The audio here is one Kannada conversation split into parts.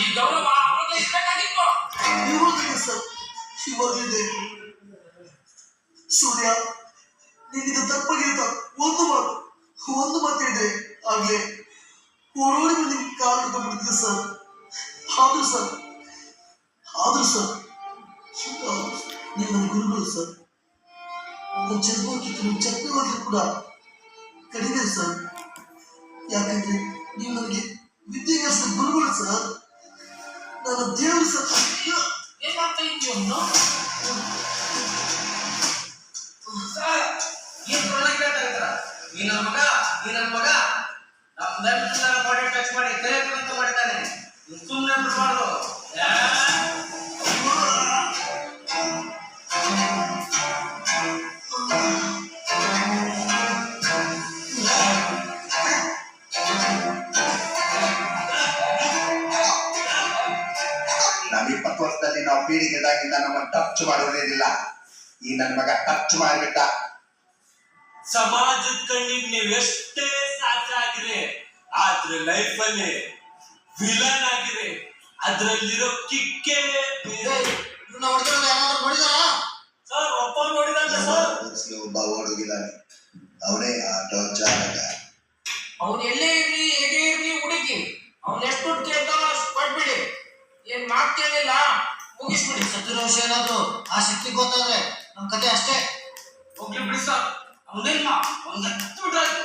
ಈ ಗೌರವ ಅವಾಗ ಇರಬೇಕಾಗಿತ್ತು. ಇವಾಗಲೇ ಸರ್, ಇವಾಗಲಿದೆ. ಸೂರ್ಯ, ನಿನ್ನಿಂದ ತಪ್ಪಾಗಿರುತ್ತ ಒಂದು ಮಾತು ಹೇಳಿದ್ರೆ ಆಗ್ಲೇ ಓಡೋಡಿ ಬಂದು ನಿಮ್ಗೆ ಕಾಲು ಹಿಡ್ಕೊಂಡ್ಬಿಡ್ತಿದ್ದೆ ಸರ್. ಆದ್ರೂ ಸರ್ ನೀವು ನನ್ನ ಗುರುಗಳು ಸರ್. ನನ್ನ ಜನ್ಮಕ್ಕಿಂತ ನಿಮ್ಮ ಜನ್ಮವಾಗಲೂ ಕೂಡ ಕಡಿಮೆ ಸರ್. ಯಾಕಂದ್ರೆ ನೀವು ನನಗೆ ವಿದ್ಯಾಭ್ಯಾಸದ ಗುರುಗಳು ಸರ್. ನನ್ನ ದೇವರು ಸರ್. ಏನ್ ಮಾಡ್ತಾ ಇದ್ದೀವಿ ಅವನು? ಈ ನನ್ನ ಮಗ ಬಾಡಿ ಟಚ್ ಮಾಡಿ ಅಂತ ಮಾಡಿದ್ದಾನೆ. ಸುಮ್ಮನೆ ಬಿಡಬಾರ್ದು. ನಾವು 20 ವರ್ಷದಲ್ಲಿ ನಾವು ಪೀಳಿಗೆದಾಗಿಂದ ನಮ್ಮನ್ನು ಟಚ್ ಮಾಡೋದಿಲ್ಲ. ಈ ನನ್ನ ಮಗ ಟಚ್ ಮಾಡಿಬಿಟ್ಟ. ಸಮಾಜದ ಕಣ್ಣಿಗೆ ನೀವು ಎಷ್ಟೇ ಸಾಧ್ಯ ಆಗಿರಿ, ಆದ್ರೆ ಲೈಫ್ ಅಲ್ಲಿ ವಿಲನ್ ಆಗಿರಿ. ಅದ್ರಲ್ಲಿರೋ ಕಿಕ್ಕೇ ಸರ್. ಒಬ್ಬ ನೋಡಿದಾನೆ ಸರ್. ಒಬ್ಬ ಹುಡುಗಿದ್ದಾನೆ, ಅವನೇ ಆಟೋ ಚಾಲಕ. ಅವ್ನು ಎಲ್ಲೇ ಇರ್ಲಿ ಹೇಗೆ ಇರ್ಲಿ ಹುಡುಕಿ ಅವ್ನು ಎಷ್ಟು ದುಡ್ಡು ಕೇಳ್ತಾವ ಅಷ್ಟು ಕೊಟ್ಬಿಡಿ. ಏನ್ ಮಾತು ಕೇಳಿಲ್ಲ ಮುಗಿಸ್ಬಿಡಿ. ಸತ್ಯರೋಷ ಏನಾದ್ರು ಆ ಶಕ್ತಿ ಗೊತ್ತಾದ್ರೆ ನಮ್ ಕತೆ ಅಷ್ಟೇ. ಹೋಗ್ಲಿ ಬಿಡಿ ಸರ್. ಅವನೇಮ್ಮ ಅವ್ನ ಹತ್ತು ಬಿಟ್ರಾಯ್ತು.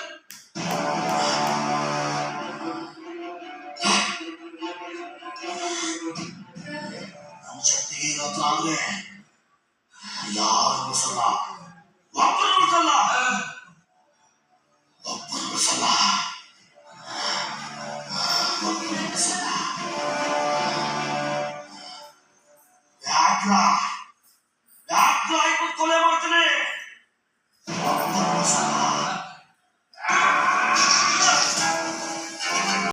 ನಮ್ಮ ಶಕ್ತಿ ಏನತ್ರ ಆದ್ರೆ ಯಾರು ಉಳಿಸಲ್ಲ, ಒಬ್ಬರು ಉಳಿಸಲ್ಲ. ಯಾಕ್ರ ಕೊಲೆ